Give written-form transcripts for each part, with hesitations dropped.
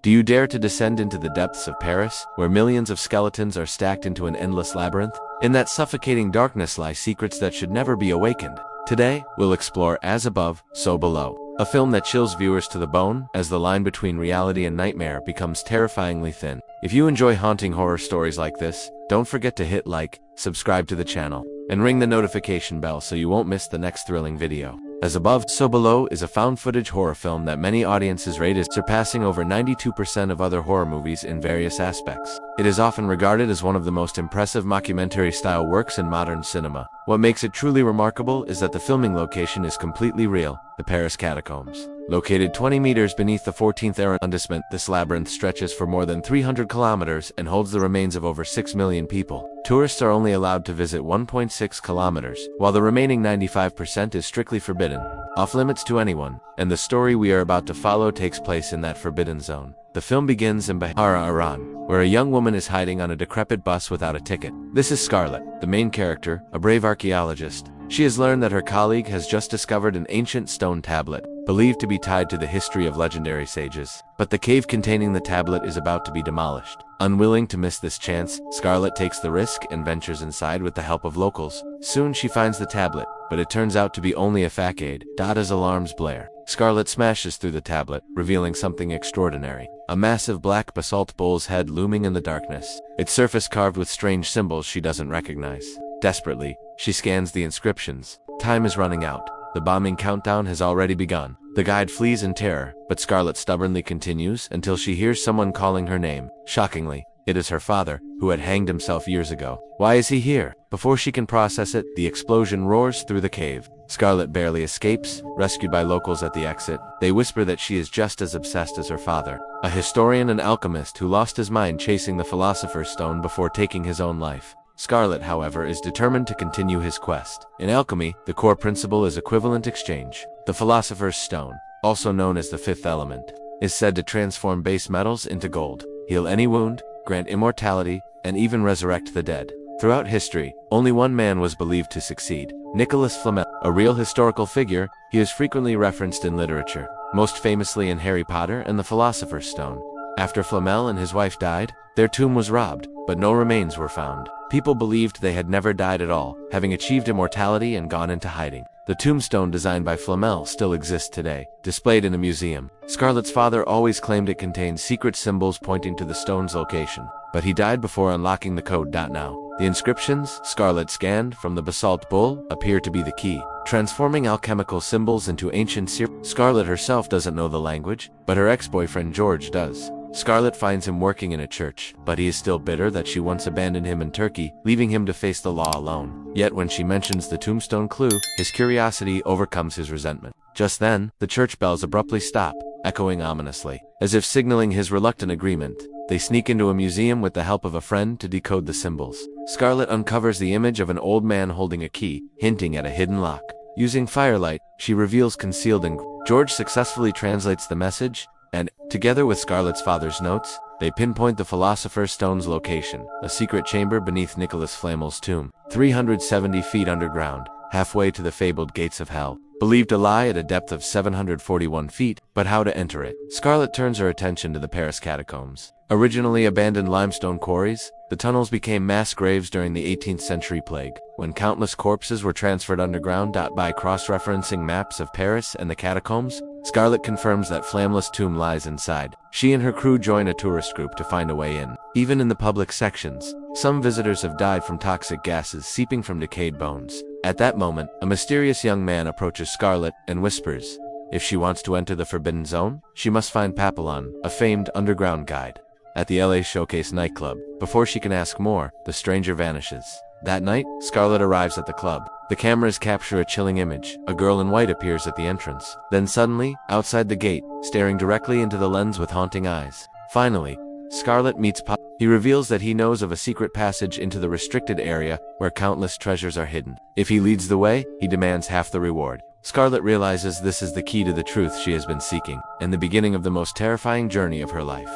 Do you dare to descend into the depths of Paris, where millions of skeletons are stacked into an endless labyrinth? In that suffocating darkness lie secrets that should never be awakened. Today, we'll explore As Above, So Below, a film that chills viewers to the bone as the line between reality and nightmare becomes terrifyingly thin. If you enjoy haunting horror stories like this, don't forget to hit like, subscribe to the channel, and ring the notification bell so you won't miss the next thrilling video. As Above, So Below is a found-footage horror film that many audiences rate as surpassing over 92% of other horror movies in various aspects. It is often regarded as one of the most impressive mockumentary-style works in modern cinema. What makes it truly remarkable is that the filming location is completely real, the Paris Catacombs. Located 20 meters beneath the 14th arrondissement, this labyrinth stretches for more than 300 kilometers and holds the remains of over 6 million people. Tourists are only allowed to visit 1.6 kilometers, while the remaining 95% is strictly forbidden, off-limits to anyone, and the story we are about to follow takes place in that forbidden zone. The film begins in Bahara, Iran, where a young woman is hiding on a decrepit bus without a ticket. This is Scarlett, the main character, a brave archaeologist. She has learned that her colleague has just discovered an ancient stone tablet, believed to be tied to the history of legendary sages. But the cave containing the tablet is about to be demolished. Unwilling to miss this chance, Scarlett takes the risk and ventures inside with the help of locals. Soon she finds the tablet, but it turns out to be only a facade. As alarms blare, Scarlett smashes through the tablet, revealing something extraordinary. A massive black basalt bull's head looming in the darkness, its surface carved with strange symbols she doesn't recognize. Desperately, she scans the inscriptions. Time is running out. The bombing countdown has already begun. The guide flees in terror, but Scarlett stubbornly continues until she hears someone calling her name. Shockingly, it is her father, who had hanged himself years ago. Why is he here? Before she can process it, the explosion roars through the cave. Scarlett barely escapes, rescued by locals at the exit. They whisper that she is just as obsessed as her father, a historian and alchemist who lost his mind chasing the Philosopher's Stone before taking his own life. Scarlett, however, is determined to continue his quest. In alchemy, the core principle is equivalent exchange. The Philosopher's Stone, also known as the fifth element, is said to transform base metals into gold, heal any wound, grant immortality, and even resurrect the dead. Throughout history, only one man was believed to succeed, Nicholas Flamel. A real historical figure, he is frequently referenced in literature, most famously in Harry Potter and the Philosopher's Stone. After Flamel and his wife died, their tomb was robbed, but no remains were found. People believed they had never died at all, having achieved immortality and gone into hiding. The tombstone designed by Flamel still exists today, displayed in a museum. Scarlett's father always claimed it contained secret symbols pointing to the stone's location, but he died before unlocking the code. Now, the inscriptions Scarlett scanned from the basalt bull appear to be the key, transforming alchemical symbols into ancient Scarlett herself doesn't know the language, but her ex-boyfriend George does. Scarlett finds him working in a church, but he is still bitter that she once abandoned him in Turkey, leaving him to face the law alone. Yet when she mentions the tombstone clue, his curiosity overcomes his resentment. Just then, the church bells abruptly stop, echoing ominously. As if signaling his reluctant agreement, they sneak into a museum with the help of a friend to decode the symbols. Scarlett uncovers the image of an old man holding a key, hinting at a hidden lock. Using firelight, she reveals concealed in George successfully translates the message, and, together with Scarlett's father's notes, they pinpoint the Philosopher's Stone's location, a secret chamber beneath Nicholas Flamel's tomb, 370 feet underground, halfway to the fabled gates of hell. Believed to lie at a depth of 741 feet, but how to enter it? Scarlett turns her attention to the Paris Catacombs. Originally abandoned limestone quarries, the tunnels became mass graves during the 18th century plague, when countless corpses were transferred underground. By cross-referencing maps of Paris and the catacombs, Scarlett confirms that Flameless tomb lies inside. She and her crew join a tourist group to find a way in. Even in the public sections, some visitors have died from toxic gases seeping from decayed bones. At that moment, a mysterious young man approaches Scarlett and whispers, if she wants to enter the Forbidden Zone, she must find Papillon, a famed underground guide, at the LA Showcase nightclub. Before she can ask more, the stranger vanishes. That night, Scarlett arrives at the club. The cameras capture a chilling image. A girl in white appears at the entrance. Then suddenly, outside the gate, staring directly into the lens with haunting eyes. Finally, Scarlett meets Pop. He reveals that he knows of a secret passage into the restricted area where countless treasures are hidden. If he leads the way, he demands half the reward. Scarlett realizes this is the key to the truth she has been seeking, and the beginning of the most terrifying journey of her life.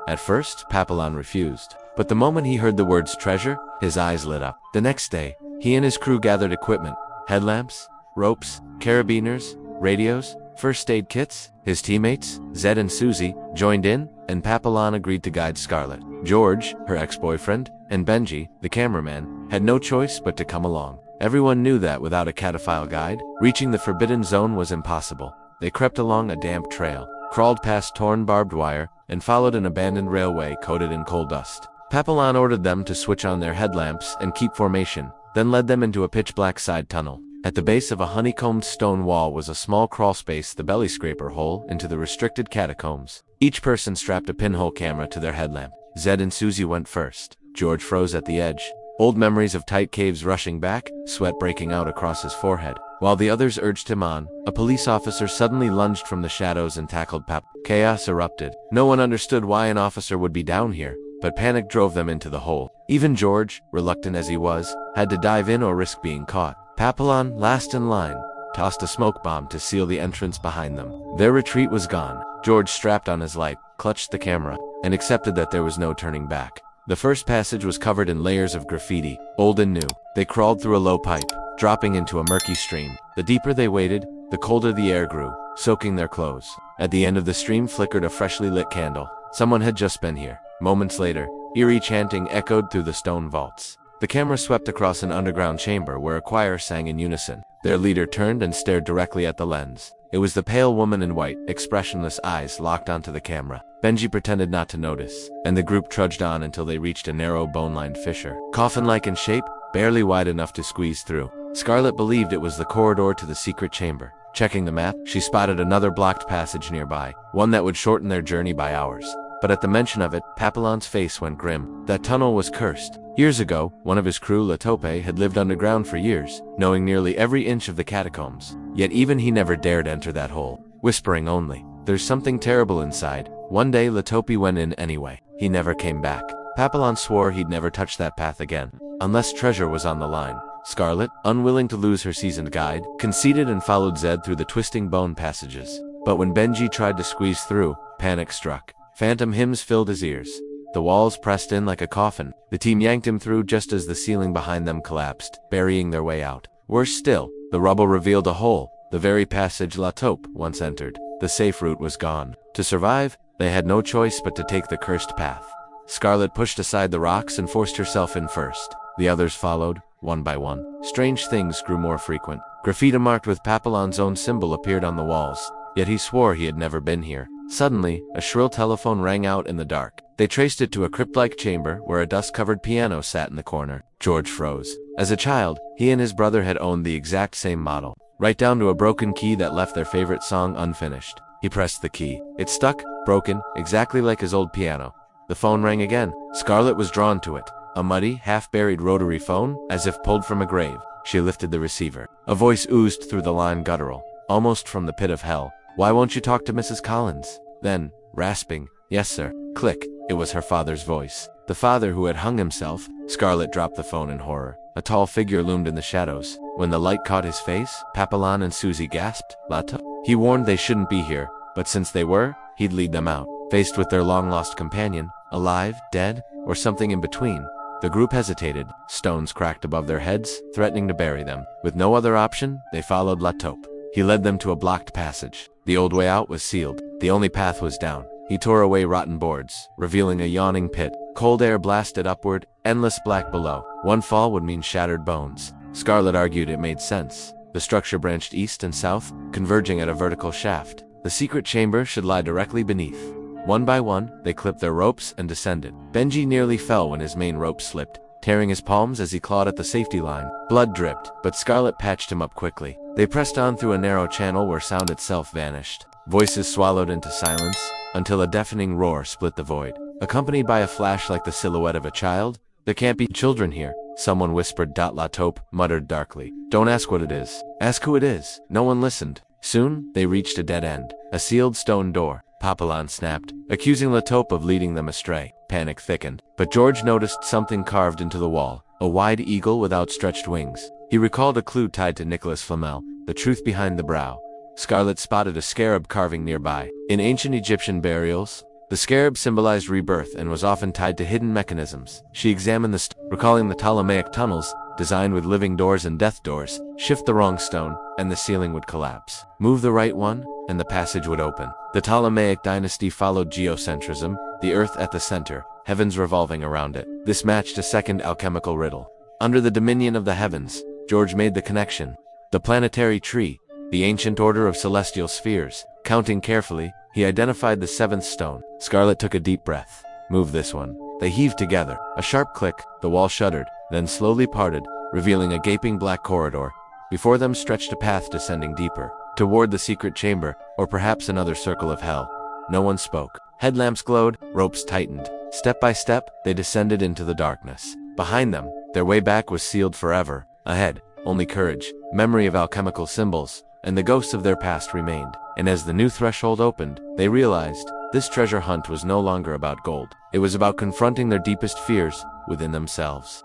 At first, Papillon refused, but the moment he heard the words treasure, his eyes lit up. The next day, he and his crew gathered equipment, headlamps, ropes, carabiners, radios, first aid kits. His teammates, Zed and Susie, joined in, and Papillon agreed to guide Scarlett. George, her ex-boyfriend, and Benji, the cameraman, had no choice but to come along. Everyone knew that without a cataphile guide, reaching the forbidden zone was impossible. They crept along a damp trail, crawled past torn barbed wire, and followed an abandoned railway coated in coal dust. Papillon ordered them to switch on their headlamps and keep formation, then led them into a pitch-black side tunnel. At the base of a honeycombed stone wall was a small crawlspace, the belly scraper hole into the restricted catacombs. Each person strapped a pinhole camera to their headlamp. Zed and Susie went first. George froze at the edge, old memories of tight caves rushing back, sweat breaking out across his forehead. While the others urged him on, a police officer suddenly lunged from the shadows and tackled Pap. Chaos erupted. No one understood why an officer would be down here, but panic drove them into the hole. Even George, reluctant as he was, had to dive in or risk being caught. Papillon, last in line, tossed a smoke bomb to seal the entrance behind them. Their retreat was gone. George strapped on his light, clutched the camera, and accepted that there was no turning back. The first passage was covered in layers of graffiti, old and new. They crawled through a low pipe, dropping into a murky stream. The deeper they waded, the colder the air grew, soaking their clothes. At the end of the stream flickered a freshly lit candle. Someone had just been here. Moments later, eerie chanting echoed through the stone vaults. The camera swept across an underground chamber where a choir sang in unison. Their leader turned and stared directly at the lens. It was the pale woman in white, expressionless eyes locked onto the camera. Benji pretended not to notice, and the group trudged on until they reached a narrow bone-lined fissure. Coffin-like in shape, barely wide enough to squeeze through. Scarlett believed it was the corridor to the secret chamber. Checking the map, she spotted another blocked passage nearby, one that would shorten their journey by hours. But at the mention of it, Papillon's face went grim. That tunnel was cursed. Years ago, one of his crew, Latope, had lived underground for years, knowing nearly every inch of the catacombs. Yet even he never dared enter that hole, whispering only, "There's something terrible inside." One day, Latope went in anyway. He never came back. Papillon swore he'd never touch that path again, unless treasure was on the line. Scarlett, unwilling to lose her seasoned guide, conceded and followed Zed through the twisting bone passages. But when Benji tried to squeeze through, panic struck. Phantom hymns filled his ears. The walls pressed in like a coffin. The team yanked him through just as the ceiling behind them collapsed, burying their way out. Worse still, the rubble revealed a hole, the very passage Latope once entered. The safe route was gone. To survive, they had no choice but to take the cursed path. Scarlett pushed aside the rocks and forced herself in first. The others followed, one by one. Strange things grew more frequent. Graffiti marked with Papillon's own symbol appeared on the walls, yet he swore he had never been here. Suddenly, a shrill telephone rang out in the dark. They traced it to a crypt-like chamber where a dust-covered piano sat in the corner. George froze. As a child, he and his brother had owned the exact same model, right down to a broken key that left their favorite song unfinished. He pressed the key. It stuck, broken, exactly like his old piano. The phone rang again. Scarlett was drawn to it. A muddy, half-buried rotary phone, as if pulled from a grave. She lifted the receiver. A voice oozed through the line guttural, almost from the pit of hell. "Why won't you talk to Mrs. Collins?" Then, rasping, "Yes, sir." Click. It was her father's voice. The father who had hung himself. Scarlett dropped the phone in horror. A tall figure loomed in the shadows. When the light caught his face, Papillon and Susie gasped. "Lato." He warned they shouldn't be here, but since they were, he'd lead them out. Faced with their long-lost companion, alive, dead, or something in between, the group hesitated. Stones cracked above their heads, threatening to bury them. With no other option, they followed Latope. He led them to a blocked passage. The old way out was sealed. The only path was down. He tore away rotten boards, revealing a yawning pit. Cold air blasted upward, endless black below. One fall would mean shattered bones. Scarlett argued it made sense. The structure branched east and south, converging at a vertical shaft. The secret chamber should lie directly beneath. One by one, they clipped their ropes and descended. Benji nearly fell when his main rope slipped, tearing his palms as he clawed at the safety line. Blood dripped, but Scarlett patched him up quickly. They pressed on through a narrow channel where sound itself vanished. Voices swallowed into silence, until a deafening roar split the void. Accompanied by a flash like the silhouette of a child. "There can't be children here," someone whispered. Latope muttered darkly. "Don't ask what it is. Ask who it is." No one listened. Soon, they reached a dead end. A sealed stone door. Papillon snapped, accusing Latope of leading them astray. Panic thickened. But George noticed something carved into the wall. A wide eagle with outstretched wings. He recalled a clue tied to Nicholas Flamel, the truth behind the brow. Scarlett spotted a scarab carving nearby. In ancient Egyptian burials, the scarab symbolized rebirth and was often tied to hidden mechanisms. She examined the recalling the Ptolemaic tunnels, designed with living doors and death doors. Shift the wrong stone, and the ceiling would collapse. Move the right one, and the passage would open. The Ptolemaic dynasty followed geocentrism, the earth at the center, heavens revolving around it. This matched a second alchemical riddle. Under the dominion of the heavens, George made the connection. The planetary tree, the ancient order of celestial spheres. Counting carefully, he identified the seventh stone. Scarlet took a deep breath. Move this one. They heaved together. A sharp click, the wall shuddered, then slowly parted, revealing a gaping black corridor. Before them stretched a path descending deeper, toward the secret chamber, or perhaps another circle of hell. No one spoke. Headlamps glowed, ropes tightened. Step by step, they descended into the darkness. Behind them, their way back was sealed forever. Ahead, only courage, memory of alchemical symbols, and the ghosts of their past remained. And as the new threshold opened, they realized this treasure hunt was no longer about gold. It was about confronting their deepest fears within themselves.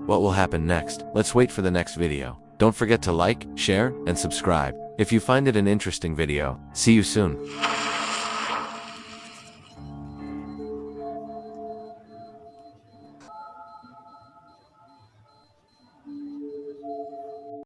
What will happen next? Let's wait for the next video. Don't forget to like, share, and subscribe if you find it an interesting video. See you soon.